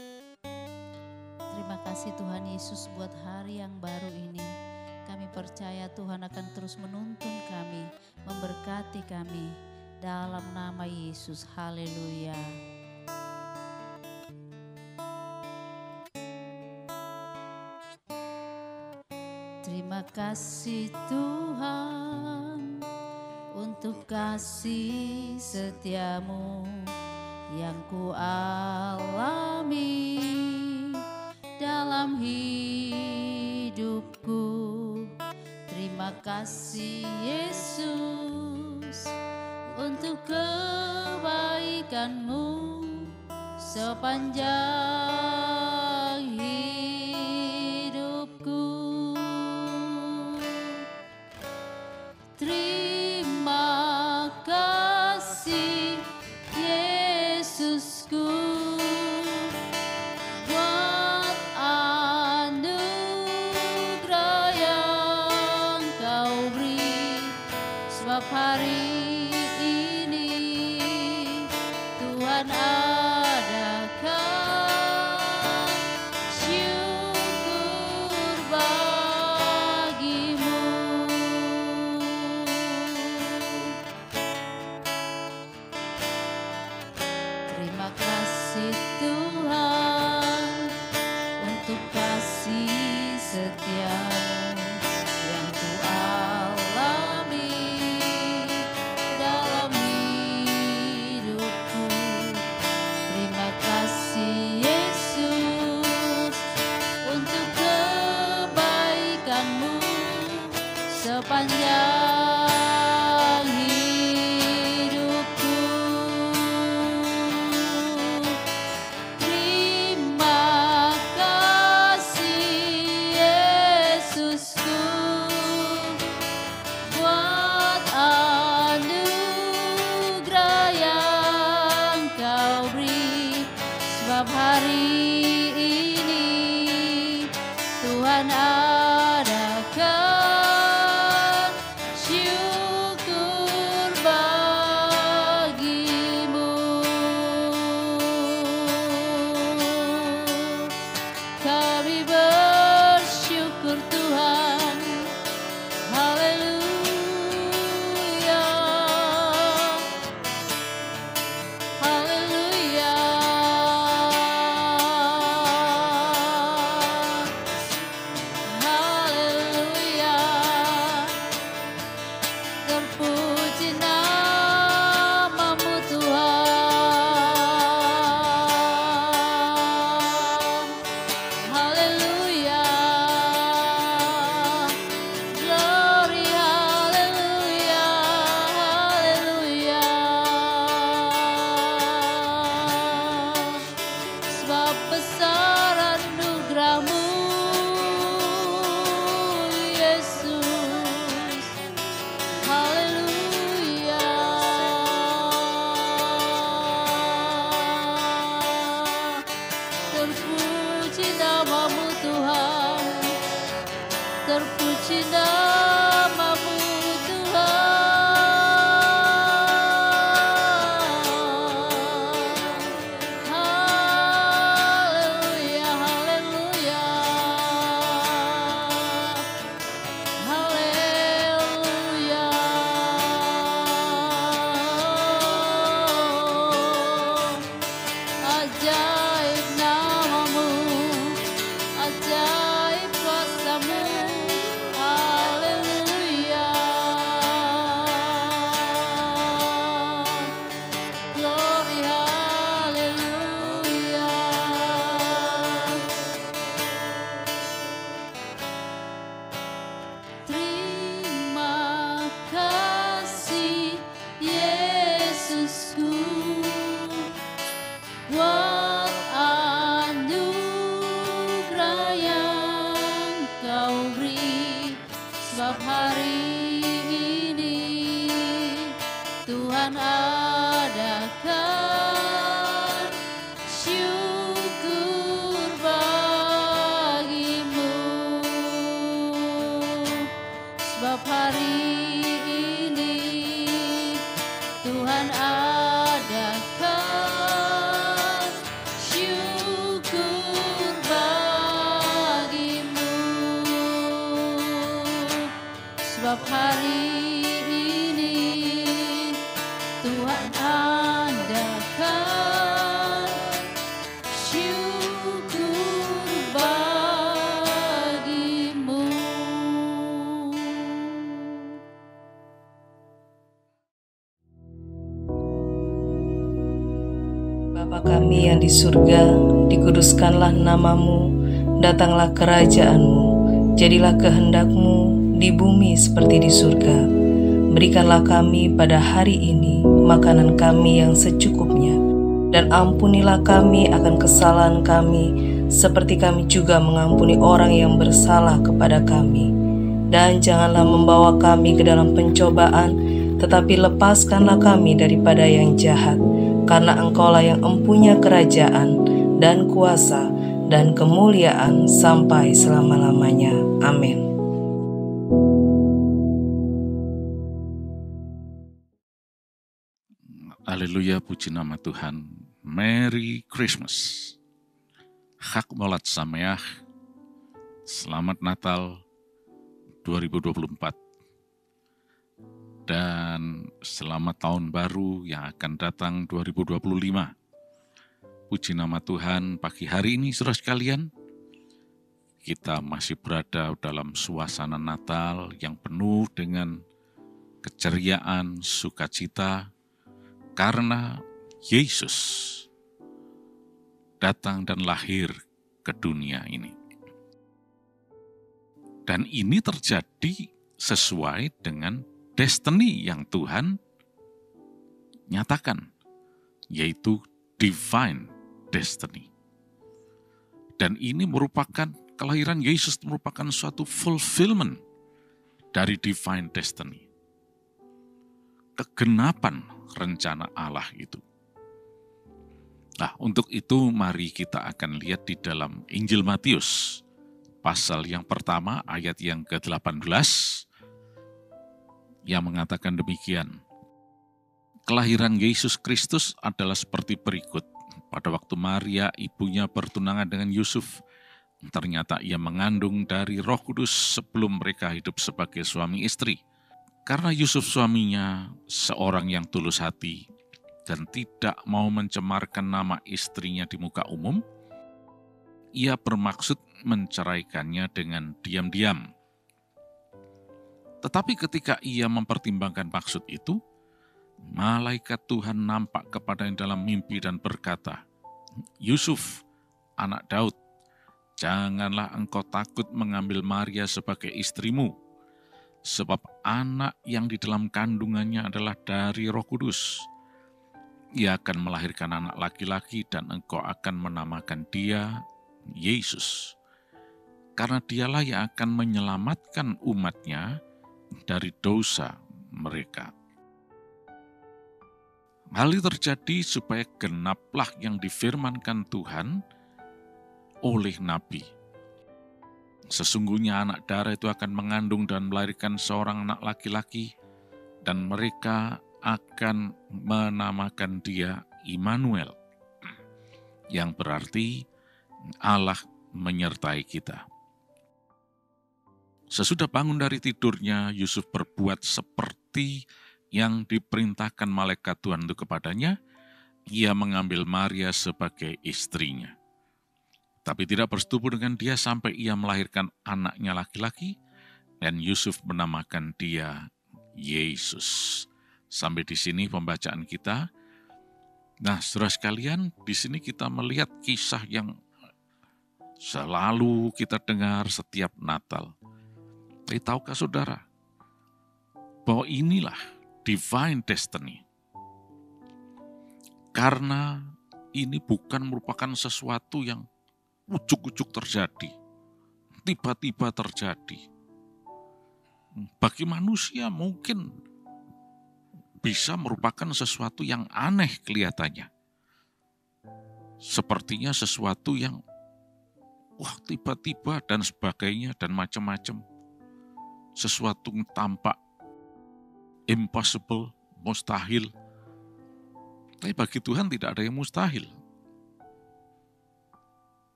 Terima kasih Tuhan Yesus buat hari yang baru ini. Kami percaya Tuhan akan terus menuntun kami, memberkati kami. Dalam nama Yesus, haleluya. Terima kasih Tuhan untuk kasih setiamu yang ku alami dalam hidupku. Terima kasih Yesus untuk kebaikanmu sepanjang hidupku. Terima kasih Yesusku buat anugerah yang kau beri, sebab hari ini Tuhan adakan syukur bagimu. Terima kasih Tuhan untuk kasih setiamu yang ku alami dalam hidupku. Terima kasih Yesus untuk kebaikanmu sepanjang hidupku. Terima kasih Yesusku buat anugerah yang kau beri, sebab hari ini Tuhan adakan syukur bagimu. Kami bersyukur Tuhan, haleluya, haleluya, haleluya. Terpuji namamu Tuhan, haleluya, glory, haleluya, haleluya. Sebab besar anugerahmu Yesus, haleluya. Terpuji namamu Tuhan, terpuji namamu Tuhan, haleluya, haleluya, haleluya. Ajaib namamu, ajaib kuasamu, Bapa kami yang di surga, dikuduskanlah namamu, datanglah kerajaan-mu, jadilah kehendak-mu di bumi seperti di surga. Berikanlah kami pada hari ini makanan kami yang secukupnya, dan ampunilah kami akan kesalahan kami, seperti kami juga mengampuni orang yang bersalah kepada kami. Dan janganlah membawa kami ke dalam pencobaan, tetapi lepaskanlah kami daripada yang jahat, karena Engkaulah yang empunya kerajaan dan kuasa dan kemuliaan sampai selama-lamanya. Amin. Haleluya, puji nama Tuhan. Merry Christmas. Chag Molad Sameach. Selamat Natal 2024. Dan selamat tahun baru yang akan datang 2025. Puji nama Tuhan, pagi hari ini saudara sekalian, kita masih berada dalam suasana Natal yang penuh dengan keceriaan, sukacita, karena Yesus datang dan lahir ke dunia ini. Dan ini terjadi sesuai dengan destiny yang Tuhan nyatakan, yaitu divine destiny. Dan ini merupakan, kelahiran Yesus merupakan suatu fulfillment dari divine destiny. Kegenapan rencana Allah itu. Nah, untuk itu mari kita akan lihat di dalam Injil Matius, pasal yang pertama, ayat yang ke-18, yang mengatakan demikian. Kelahiran Yesus Kristus adalah seperti berikut. Pada waktu Maria, ibunya bertunangan dengan Yusuf, ternyata ia mengandung dari Roh Kudus sebelum mereka hidup sebagai suami istri. Karena Yusuf suaminya seorang yang tulus hati dan tidak mau mencemarkan nama istrinya di muka umum, ia bermaksud menceraikannya dengan diam-diam. Tetapi ketika ia mempertimbangkan maksud itu, malaikat Tuhan nampak kepadanya dalam mimpi dan berkata, "Yusuf, anak Daud, janganlah engkau takut mengambil Maria sebagai istrimu, sebab anak yang di dalam kandungannya adalah dari Roh Kudus. Ia akan melahirkan anak laki-laki dan engkau akan menamakan dia Yesus, karena dialah yang akan menyelamatkan umatnya dari dosa mereka." Hal ini terjadi supaya genaplah yang difirmankan Tuhan oleh Nabi. Sesungguhnya anak darah itu akan mengandung dan melahirkan seorang anak laki-laki, dan mereka akan menamakan dia Immanuel, yang berarti Allah menyertai kita. Sesudah bangun dari tidurnya, Yusuf berbuat seperti yang diperintahkan malaikat Tuhan itu kepadanya. Ia mengambil Maria sebagai istrinya, tapi tidak bersetubuh dengan dia sampai ia melahirkan anaknya laki-laki, dan Yusuf menamakan dia Yesus. Sampai di sini pembacaan kita. Nah, saudara sekalian, di sini kita melihat kisah yang selalu kita dengar setiap Natal. Tapi tahukah saudara, bahwa inilah divine destiny. Karena ini bukan merupakan sesuatu yang ujuk-ujuk terjadi, tiba-tiba terjadi. Bagi manusia mungkin bisa merupakan sesuatu yang aneh kelihatannya. Sepertinya sesuatu yang tiba-tiba dan sebagainya dan macam-macam. Sesuatu yang tampak impossible, mustahil. Tapi bagi Tuhan tidak ada yang mustahil.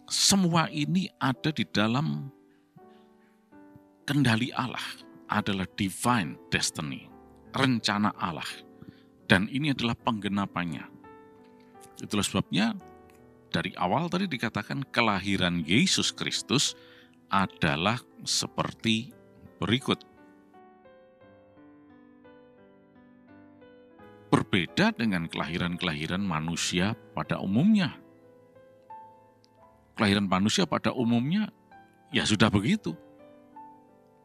Semua ini ada di dalam kendali Allah, adalah divine destiny, rencana Allah. Dan ini adalah penggenapannya. Itulah sebabnya dari awal tadi dikatakan kelahiran Yesus Kristus adalah seperti berikut. berbeda dengan kelahiran-kelahiran manusia pada umumnya. Kelahiran manusia pada umumnya ya sudah begitu.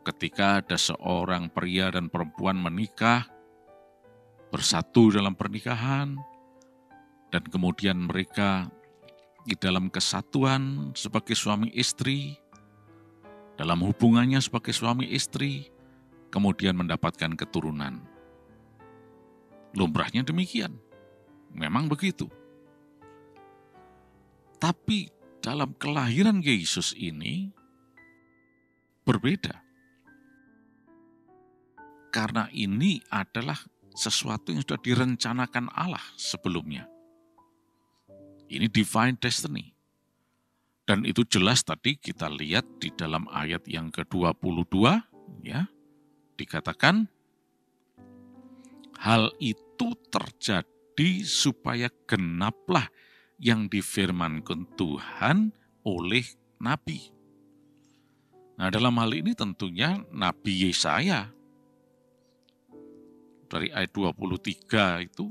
Ketika ada seorang pria dan perempuan menikah, bersatu dalam pernikahan, dan kemudian mereka di dalam kesatuan sebagai suami istri, dalam hubungannya sebagai suami istri, kemudian mendapatkan keturunan. Lumrahnya demikian, memang begitu. Tapi dalam kelahiran Yesus ini berbeda. Karena ini adalah sesuatu yang sudah direncanakan Allah sebelumnya. Ini divine destiny. Dan itu jelas tadi kita lihat di dalam ayat yang ke-22, ya, dikatakan, hal itu terjadi supaya genaplah yang difirmankan Tuhan oleh Nabi. Nah, dalam hal ini tentunya Nabi Yesaya. Dari ayat 23 itu,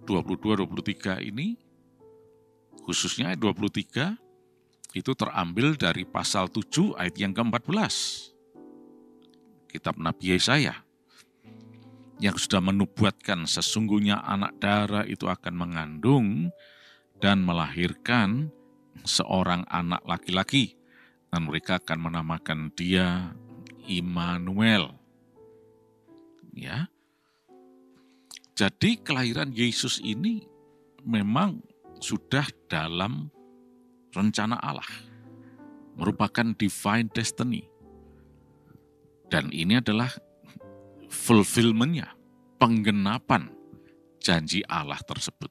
22-23 ini, khususnya ayat 23, itu terambil dari pasal 7 ayat yang ke-14. Kitab Nabi Yesaya. Yang sudah menubuatkan sesungguhnya anak darah itu akan mengandung dan melahirkan seorang anak laki-laki. Dan mereka akan menamakan dia Immanuel. Ya. Jadi kelahiran Yesus ini memang sudah dalam rencana Allah. Merupakan divine destiny. Dan ini adalah fulfillment-nya, penggenapan janji Allah tersebut.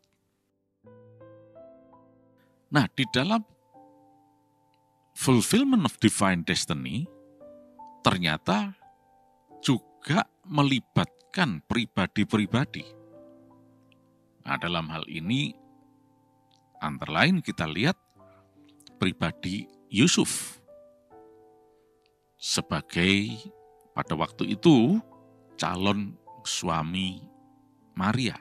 Nah, di dalam fulfillment of divine destiny, ternyata juga melibatkan pribadi-pribadi. Nah, dalam hal ini, antara lain kita lihat pribadi Yusuf sebagai pada waktu itu calon suami Maria.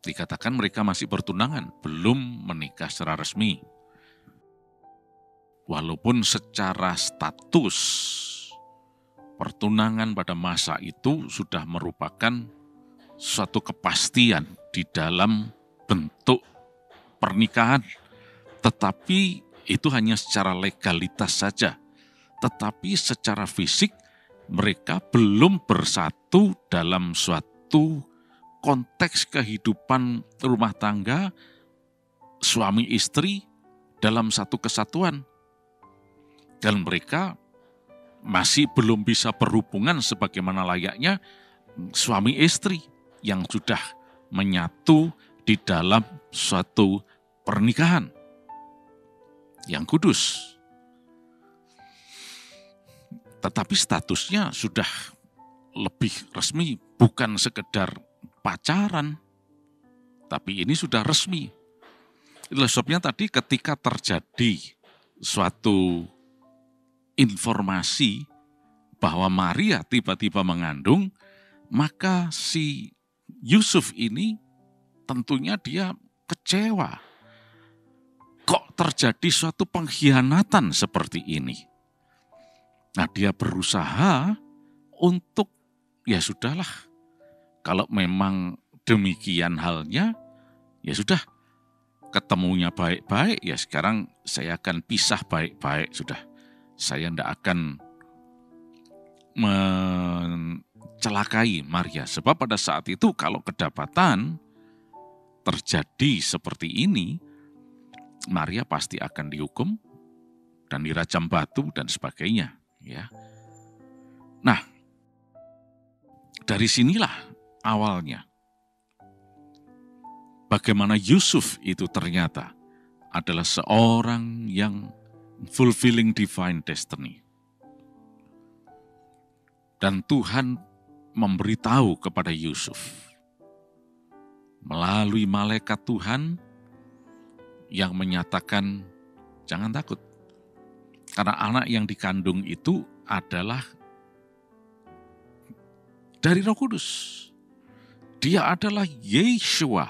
Dikatakan mereka masih bertunangan, belum menikah secara resmi. Walaupun secara status pertunangan pada masa itu sudah merupakan suatu kepastian di dalam bentuk pernikahan, tetapi itu hanya secara legalitas saja. Tetapi secara fisik mereka belum bersatu dalam suatu konteks kehidupan rumah tangga, suami istri dalam satu kesatuan. Dan mereka masih belum bisa berhubungan sebagaimana layaknya suami istri yang sudah menyatu di dalam suatu pernikahan yang kudus. Tetapi statusnya sudah lebih resmi, bukan sekedar pacaran, tapi ini sudah resmi. Itulah sebabnya tadi ketika terjadi suatu informasi bahwa Maria tiba-tiba mengandung, maka si Yusuf ini tentunya dia kecewa. Kok terjadi suatu pengkhianatan seperti ini? Nah, dia berusaha untuk, ya sudahlah, kalau memang demikian halnya, ya sudah, ketemunya baik-baik, ya sekarang saya akan pisah baik-baik, sudah. Saya tidak akan mencelakai Maria. Sebab pada saat itu kalau kedapatan terjadi seperti ini, Maria pasti akan dihukum dan dirajam batu dan sebagainya. Ya. Nah, dari sinilah awalnya. Bagaimana Yusuf itu ternyata adalah seorang yang fulfilling divine destiny. Dan Tuhan memberitahu kepada Yusuf melalui malaikat Tuhan yang menyatakan jangan takut. Karena anak yang dikandung itu adalah dari Roh Kudus. Dia adalah Yeshua,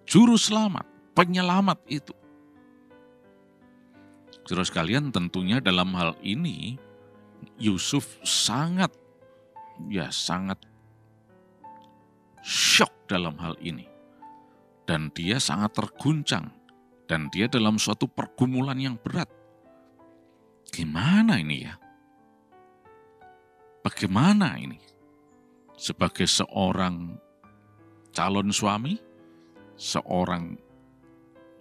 juru selamat, penyelamat itu. Saudara sekalian, tentunya dalam hal ini Yusuf sangat syok dalam hal ini. Dan dia sangat terguncang. Dan dia dalam suatu pergumulan yang berat. Gimana ini ya? Bagaimana ini? Sebagai seorang calon suami, seorang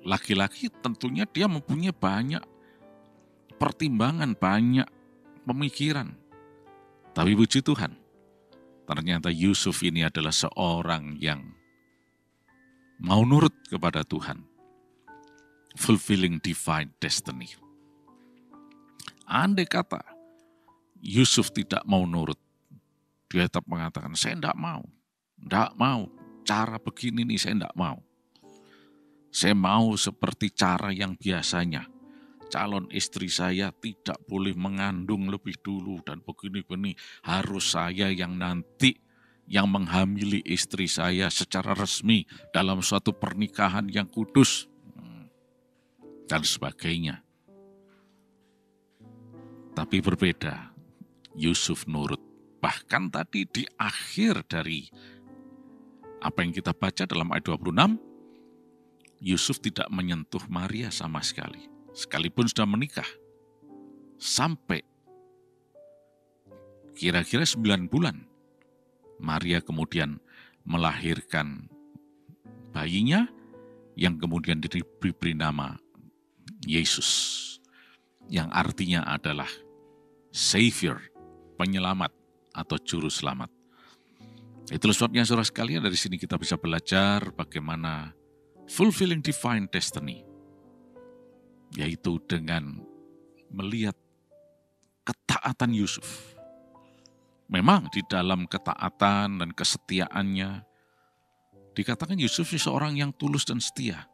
laki-laki, tentunya dia mempunyai banyak pertimbangan, banyak pemikiran. Tapi puji Tuhan, ternyata Yusuf ini adalah seorang yang mau nurut kepada Tuhan. Fulfilling divine destiny. Andai kata Yusuf tidak mau nurut, dia tetap mengatakan, saya tidak mau, cara begini nih saya tidak mau. Saya mau seperti cara yang biasanya, calon istri saya tidak boleh mengandung lebih dulu dan begini-begini, harus saya yang nanti yang menghamili istri saya secara resmi dalam suatu pernikahan yang kudus, dan sebagainya. Tapi berbeda, Yusuf nurut. Bahkan tadi di akhir dari apa yang kita baca dalam ayat 26, Yusuf tidak menyentuh Maria sama sekali. Sekalipun sudah menikah. Sampai kira-kira 9 bulan, Maria kemudian melahirkan bayinya yang kemudian diberi nama Yesus. Yang artinya adalah Savior, penyelamat atau juru selamat. Itulah sebabnya saudara sekalian, dari sini kita bisa belajar bagaimana fulfilling divine destiny, yaitu dengan melihat ketaatan Yusuf. Memang di dalam ketaatan dan kesetiaannya, dikatakan Yusuf seorang yang tulus dan setia.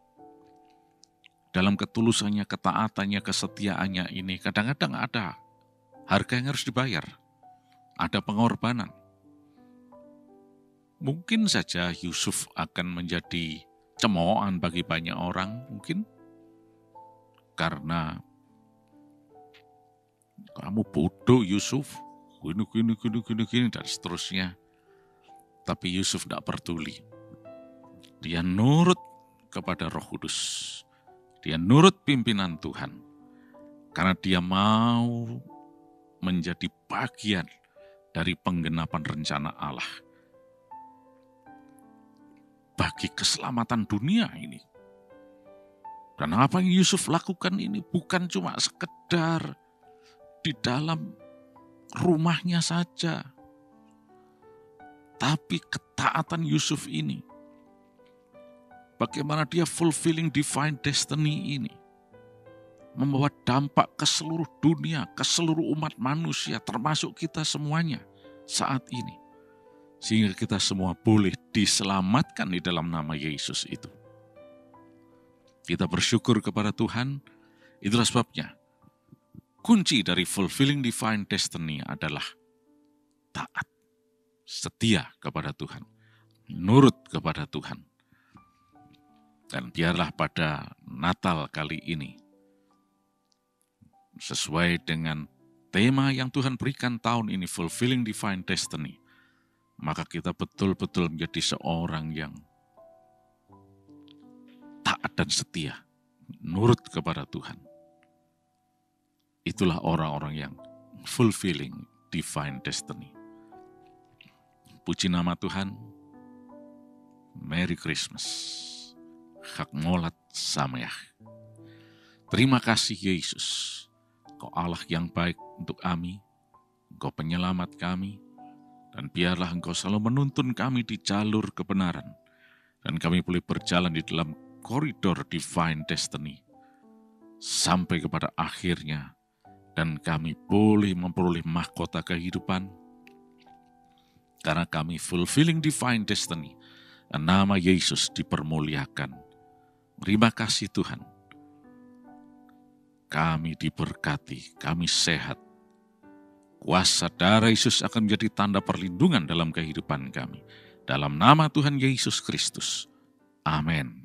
Dalam ketulusannya, ketaatannya, kesetiaannya ini, kadang-kadang ada harga yang harus dibayar. Ada pengorbanan. Mungkin saja Yusuf akan menjadi cemoohan bagi banyak orang, mungkin. Karena kamu bodoh Yusuf, gini, dan seterusnya. Tapi Yusuf tidak peduli. Dia nurut kepada Roh Kudus. Dia nurut pimpinan Tuhan. Karena dia mau menjadi bagian dari penggenapan rencana Allah bagi keselamatan dunia ini. Dan apa yang Yusuf lakukan ini bukan cuma sekedar di dalam rumahnya saja, tapi ketaatan Yusuf ini, bagaimana dia fulfilling divine destiny ini, membawa dampak ke seluruh dunia, ke seluruh umat manusia, termasuk kita semuanya saat ini. Sehingga kita semua boleh diselamatkan di dalam nama Yesus itu. Kita bersyukur kepada Tuhan, itulah sebabnya kunci dari fulfilling divine destiny adalah taat, setia kepada Tuhan, nurut kepada Tuhan. Dan biarlah pada Natal kali ini, sesuai dengan tema yang Tuhan berikan tahun ini, fulfilling divine destiny, maka kita betul-betul menjadi seorang yang taat dan setia, nurut kepada Tuhan. Itulah orang-orang yang fulfilling divine destiny. Puji nama Tuhan. Merry Christmas. Chag Molat Sameach. Terima kasih Yesus. Kau Allah yang baik untuk kami, Engkau penyelamat kami, dan biarlah Engkau selalu menuntun kami di jalur kebenaran, dan kami boleh berjalan di dalam koridor divine destiny, sampai kepada akhirnya, dan kami boleh memperoleh mahkota kehidupan, karena kami fulfilling divine destiny, dan nama Yesus dipermuliakan. Terima kasih Tuhan. Kami diberkati, kami sehat. Kuasa darah Yesus akan menjadi tanda perlindungan dalam kehidupan kami. Dalam nama Tuhan Yesus Kristus. Amin.